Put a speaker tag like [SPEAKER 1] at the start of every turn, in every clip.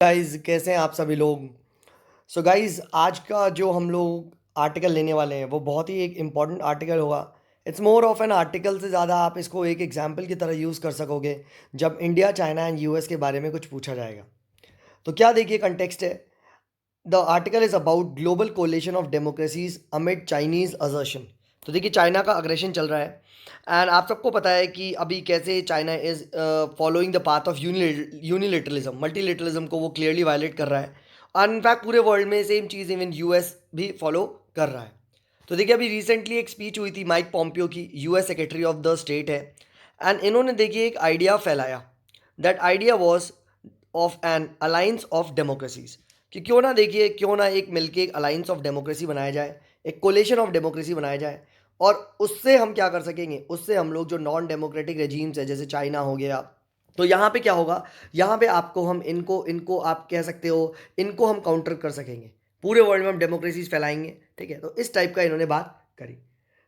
[SPEAKER 1] Guys कैसे हैं आप सभी लोग। सो गाइस आज का जो हम लोग आर्टिकल लेने वाले हैं वो बहुत ही एक इम्पॉर्टेंट आर्टिकल होगा। It's more of an article से ज़्यादा आप इसको एक एग्जाम्पल की तरह यूज़ कर सकोगे जब इंडिया चाइना एंड यूएस के बारे में कुछ पूछा जाएगा। तो क्या देखिए कंटेक्स्ट है। The article is about global collision of democracies amid Chinese assertion. तो देखिए चाइना का अग्रेशन चल रहा है एंड आप सबको पता है कि अभी कैसे China is following the path of unilateralism, multilateralism को वो क्लियरली वायलेट कर रहा है। और इनफैक्ट पूरे वर्ल्ड में सेम चीज़ इवन यूएस भी फॉलो कर रहा है। तो देखिए अभी रिसेंटली एक स्पीच हुई थी माइक पॉम्पियो की, US secretary of the state है। एंड इन्होंने देखिए एक आइडिया फैलाया। That idea was of N alliance of democracies, कि क्यों ना देखिए क्यों ना एक मिलके एक अलायंस ऑफ डेमोक्रेसी बनाया जाए, एक कोलेशन ऑफ डेमोक्रेसी बनाया जाए। और उससे हम क्या कर सकेंगे, उससे हम लोग जो नॉन डेमोक्रेटिक रेजीम्स है जैसे चाइना हो गया, तो यहाँ पे क्या होगा, यहाँ पे आपको हम इनको इनको आप कह सकते हो, इनको हम काउंटर कर सकेंगे। पूरे वर्ल्ड में हम डेमोक्रेसीज फैलाएंगे। ठीक है, तो इस टाइप का इन्होंने बात करी।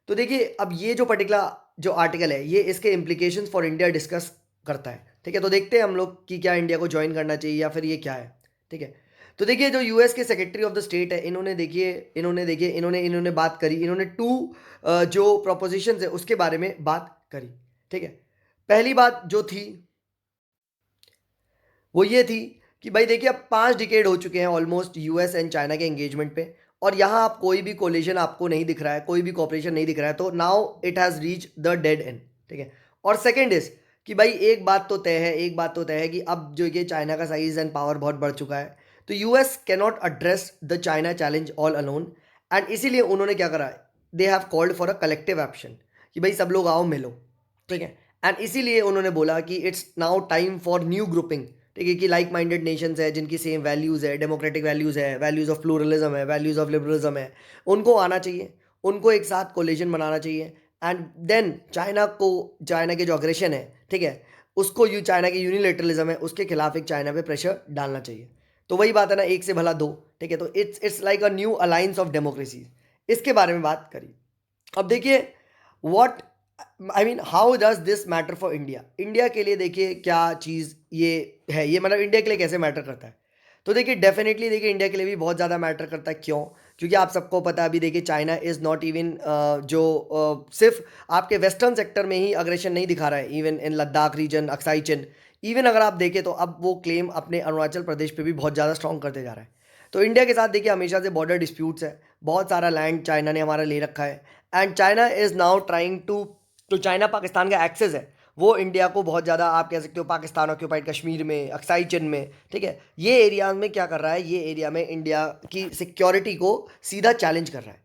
[SPEAKER 1] तो देखिए अब ये जो पर्टिकुलर जो आर्टिकल है ये इसके इम्प्लीकेशंस फॉर इंडिया डिस्कस करता है। ठीक है, तो देखते हैं हम लोग कि क्या इंडिया को ज्वाइन करना चाहिए या फिर ये क्या है। ठीक है, तो देखिए जो यूएस के सेक्रेटरी ऑफ द स्टेट है, इन्होंने बात करी। इन्होंने टू जो प्रोपोजिशंस है उसके बारे में बात करी। ठीक है, पहली बात जो थी वो ये थी कि भाई देखिए अब 5 डिकेड हो चुके हैं ऑलमोस्ट यूएस एंड चाइना के एंगेजमेंट पे, और यहाँ आप कोई भी कोलिशन आपको नहीं दिख रहा है, कोई भी कॉपरेशन नहीं दिख रहा है। तो now it has reach the dead and. ठीक है, और सेकेंड इज कि भाई एक बात तो तय है कि अब जो ये चाइना का साइज एंड पावर बहुत बढ़ चुका है, तो US cannot address the China challenge all alone. And इसीलिए उन्होंने क्या करा, they have called for a collective action, कि भाई सब लोग आओ मिलो। ठीक है, एंड इसीलिए उन्होंने बोला कि it's now time for new grouping. ठीक है, कि लाइक माइंडेड नेशंस है जिनकी सेम वैल्यूज़ है, डेमोक्रेटिक वैल्यूज़ है, वैल्यूज़ ऑफ प्लूरलिज्म है, वैल्यूज़ ऑफ लिबरलिज्म है, उनको आना चाहिए, उनको एक साथ कोलिशन बनाना चाहिए। एंड देन चाइना के जो अग्रेशन है, ठीक है, उसको चाइना की यूनिलेटरलिज्म है उसके खिलाफ एक चाइना पे प्रेशर डालना चाहिए। तो वही बात है ना, एक से भला दो। ठीक है, तो it's like a new alliance of democracy, इसके बारे में बात करी। अब देखिए what I mean how does this matter for India, India के लिए देखिए क्या चीज़ ये है, ये मतलब इंडिया के लिए कैसे मैटर करता है। तो देखिए डेफिनेटली देखिए इंडिया के लिए भी बहुत ज़्यादा मैटर करता है। क्यों? क्योंकि आप सबको पता है अभी देखिए चाइना इज़ नॉट इवन सिर्फ आपके वेस्टर्न सेक्टर में ही अग्रेशन नहीं दिखा रहा है, even in Ladakh region, Aksai Chin. Even अगर आप देखें तो अब वो क्लेम अपने अरुणाचल प्रदेश पे भी बहुत ज़्यादा स्ट्रॉन्ग करते जा रहा है। तो इंडिया के साथ देखिए हमेशा से बॉर्डर डिस्प्यूट्स है, बहुत सारा लैंड चाइना ने हमारा ले रखा है। And China is now trying to, जो चाइना पाकिस्तान का एक्सेस है वो इंडिया को बहुत ज़्यादा आप कह सकते हो पाकिस्तान ऑक्यूपाइड कश्मीर में, अक्साई चिन में, ठीक है, ये एरियाज में क्या कर रहा है, ये एरिया में इंडिया की सिक्योरिटी को सीधा चैलेंज कर रहा है।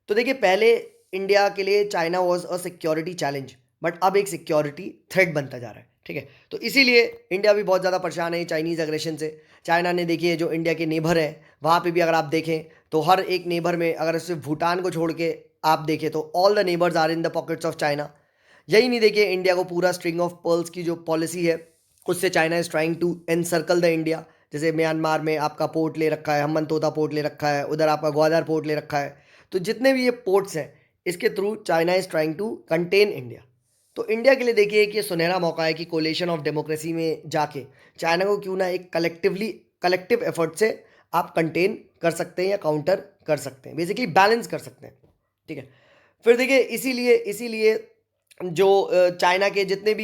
[SPEAKER 1] तो देखिए पहले इंडिया के लिए China was a security challenge, but अब एक सिक्योरिटी थ्रेट बनता जा रहा है। ठीक है, तो इसीलिए इंडिया भी बहुत ज़्यादा परेशान है चाइनीज़ अग्रेशन से। चाइना ने देखिए जो इंडिया के नेबर है वहाँ पे भी अगर आप देखें तो हर एक नेबर में, अगर सिर्फ भूटान को छोड़ के आप देखें तो all the neighbours are in the pockets of China. यही नहीं देखिए इंडिया को पूरा स्ट्रिंग ऑफ पर्ल्स की जो पॉलिसी है उससे China is trying to encircle the India. जैसे म्यांमार में आपका पोर्ट ले रखा है, हम्बनतोता पोर्ट ले रखा है, उधर आपका ग्वादर पोर्ट ले रखा है। तो जितने भी ये पोर्ट्स हैं इसके through China is trying to contain India. तो इंडिया के लिए देखिए कि ये सुनहरा मौका है कि कोलेशन ऑफ डेमोक्रेसी में जाके चाइना को क्यों ना एक कलेक्टिव एफर्ट से आप कंटेन कर सकते हैं या काउंटर कर सकते हैं, बेसिकली बैलेंस कर सकते हैं। ठीक है, फिर देखिए इसीलिए इसीलिए जो चाइना के जितने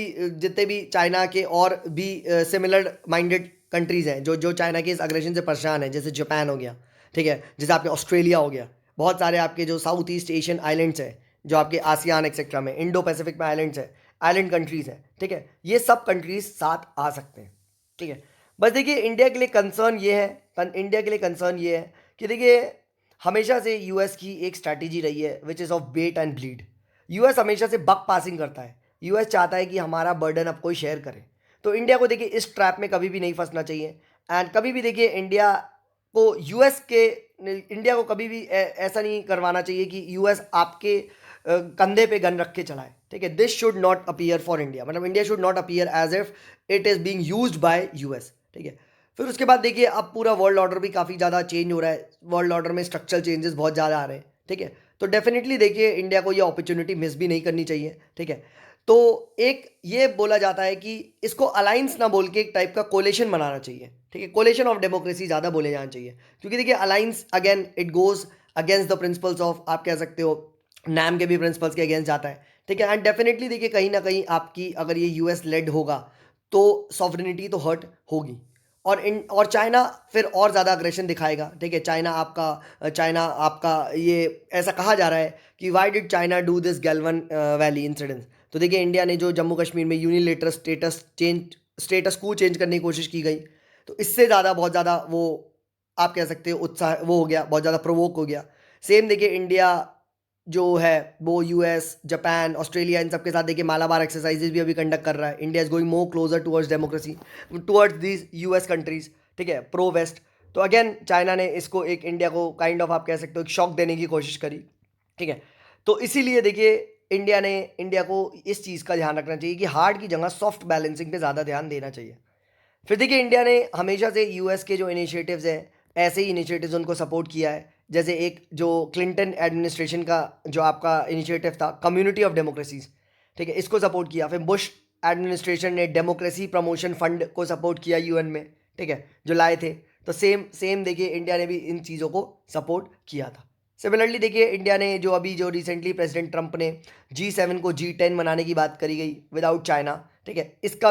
[SPEAKER 1] भी चाइना के और भी सिमिलर माइंडेड कंट्रीज़ हैं जो चाइना के इस अग्रेशन से परेशान हैं, जैसे जापान हो गया। ठीक है, जैसे आपके ऑस्ट्रेलिया हो गया, बहुत सारे आपके जो साउथ ईस्ट एशियन आइलैंड्स हैं, जो आपके आसियान एक्सेट्रा में, इंडो पैसिफिक में आइलैंड्स हैं, आइलैंड कंट्रीज़ हैं। ठीक है, ये सब कंट्रीज साथ आ सकते हैं। ठीक है, बस देखिए इंडिया के लिए कंसर्न ये है, इंडिया के लिए कंसर्न ये है कि देखिए हमेशा से यूएस की एक स्ट्रैटेजी रही है which is of bait and bleed. US हमेशा से बक पासिंग करता है। यूएस चाहता है कि हमारा बर्डन अब कोई शेयर करे। तो इंडिया को देखिए इस ट्रैप में कभी भी नहीं फंसना चाहिए। एंड कभी भी देखिए इंडिया को कभी भी ऐसा नहीं करवाना चाहिए कि यूएस आपके कंधे पे गन रख के चलाए। ठीक है, this should not appear for India, मतलब India should not appear as if it is being used by US. ठीक है, फिर उसके बाद देखिए अब पूरा वर्ल्ड ऑर्डर भी काफ़ी ज़्यादा चेंज हो रहा है, वर्ल्ड ऑर्डर में स्ट्रक्चरल चेंजेस बहुत ज़्यादा आ रहे हैं। ठीक है, तो डेफिनेटली देखिए इंडिया को ये अपॉर्चुनिटी मिस भी नहीं करनी चाहिए। ठीक है, तो एक ये बोला जाता है कि इसको अलायंस ना बोल के एक टाइप का कोलेशन बनाना चाहिए, ठीक है, कोलेशन ऑफ डेमोक्रेसी ज़्यादा बोले जाना चाहिए, क्योंकि देखिए alliance again it goes against the principles of, आप कह सकते हो नैम के भी प्रिंसिपल्स के अगेंस्ट जाता है, ठीक है, एंड डेफिनेटली देखिए कहीं ना कहीं आपकी अगर ये यूएस लेड होगा तो सॉवरेनिटी तो हर्ट होगी, और चाइना फिर और ज़्यादा अग्रेशन दिखाएगा, ठीक है, चाइना आपका ये ऐसा कहा जा रहा है कि why did China do this Galwan valley incident. तो देखिए इंडिया ने जो जम्मू कश्मीर में यूनिलेटरल स्टेटस को चेंज करने की कोशिश की गई, तो इससे ज़्यादा बहुत ज़्यादा वो आप कह सकते हो उत्साह वो हो गया, बहुत ज़्यादा प्रोवोक हो गया। सेम देखिए इंडिया जो है वो यूएस, जापान, ऑस्ट्रेलिया इन सब के साथ देखिए मालाबार एक्सरसाइजेज भी अभी कंडक्ट कर रहा है। India is going more closer towards democracy, towards these US countries, ठीक है, प्रो वेस्ट। तो अगेन चाइना ने इसको एक इंडिया को काइंड ऑफ आप कह सकते हो एक शॉक देने की कोशिश करी, ठीक है। तो इसीलिए देखिए इंडिया को इस चीज़ का ध्यान रखना चाहिए कि हार्ड की जगह सॉफ्ट बैलेंसिंग पे ज़्यादा ध्यान देना चाहिए। फिर देखिए इंडिया ने हमेशा से यूएस के जो इनिशिएटिव्स हैं ऐसे ही इनिशिएटिव्स उनको सपोर्ट किया है। जैसे एक जो क्लिंटन एडमिनिस्ट्रेशन का जो आपका इनिशिएटिव था कम्युनिटी ऑफ डेमोक्रेसीज, ठीक है, इसको सपोर्ट किया। फिर बुश एडमिनिस्ट्रेशन ने डेमोक्रेसी प्रमोशन फंड को सपोर्ट किया यूएन में, ठीक है, जो लाए थे। तो सेम सेम देखिए इंडिया ने भी इन चीज़ों को सपोर्ट किया था। सिमिलरली देखिए इंडिया ने जो रिसेंटली प्रेसिडेंट ट्रंप ने G7 को G10 बनाने की बात करी गई विदाउट चाइना, ठीक है, इसका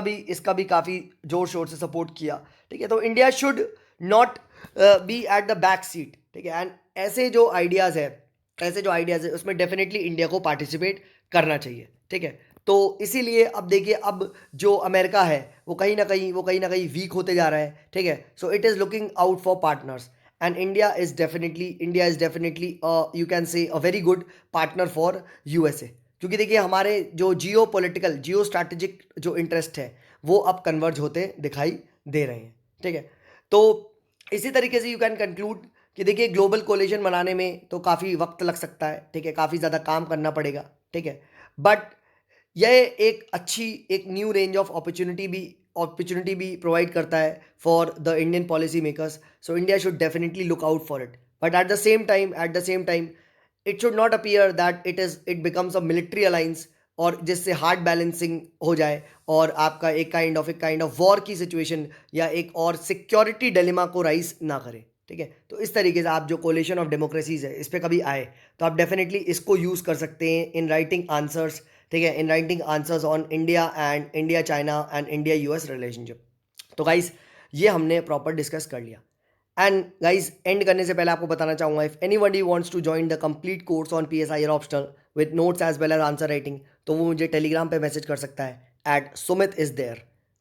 [SPEAKER 1] भी काफ़ी जोर शोर से सपोर्ट किया, ठीक है। तो India should not be at the back seat, ठीक है, एंड ऐसे जो आइडियाज़ है उसमें डेफिनेटली इंडिया को पार्टिसिपेट करना चाहिए, ठीक है। तो इसीलिए अब देखिए अब जो अमेरिका है वो कहीं ना कहीं वीक होते जा रहा है, ठीक है। So it is looking out for partners, and India is definitely you can say a very good partner for USA, क्योंकि देखिए हमारे जो जियो स्ट्रैटेजिक जो इंटरेस्ट है वो अब कन्वर्ज होते दिखाई दे रहे हैं, ठीक है। तो इसी तरीके से यू कैन कंक्लूड कि देखिए ग्लोबल कोलिशन बनाने में तो काफ़ी वक्त लग सकता है, ठीक है, काफ़ी ज़्यादा काम करना पड़ेगा, ठीक है, बट यह एक न्यू रेंज ऑफ अपॉर्चुनिटी भी प्रोवाइड करता है for the Indian policy makers. So India should definitely look out for it, but at the same time it should not appear that it becomes a military alliance, और जिससे hard balancing हो जाए और आपका एक kind of war की situation या एक और सिक्योरिटी डिलेमा को राइज ना करे, ठीक है। तो इस तरीके से आप जो कोलिशन ऑफ डेमोक्रेसीज है इस पर कभी आए तो आप डेफिनेटली इसको यूज़ कर सकते हैं इन राइटिंग आंसर्स, ठीक है, in writing answers on India China and India US relationship. तो गाइस ये हमने प्रॉपर डिस्कस कर लिया। एंड गाइज एंड करने से पहले आपको बताना चाहूँगा, if anybody wants to join the complete course on PSIR optional with notes as well as answer writing, तो वो मुझे टेलीग्राम पे मैसेज कर सकता है @Sumit is there,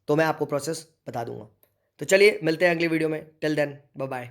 [SPEAKER 1] तो मैं आपको प्रोसेस बता दूंगा। तो चलिए मिलते हैं अगली वीडियो में, टिल देन बाय बाय।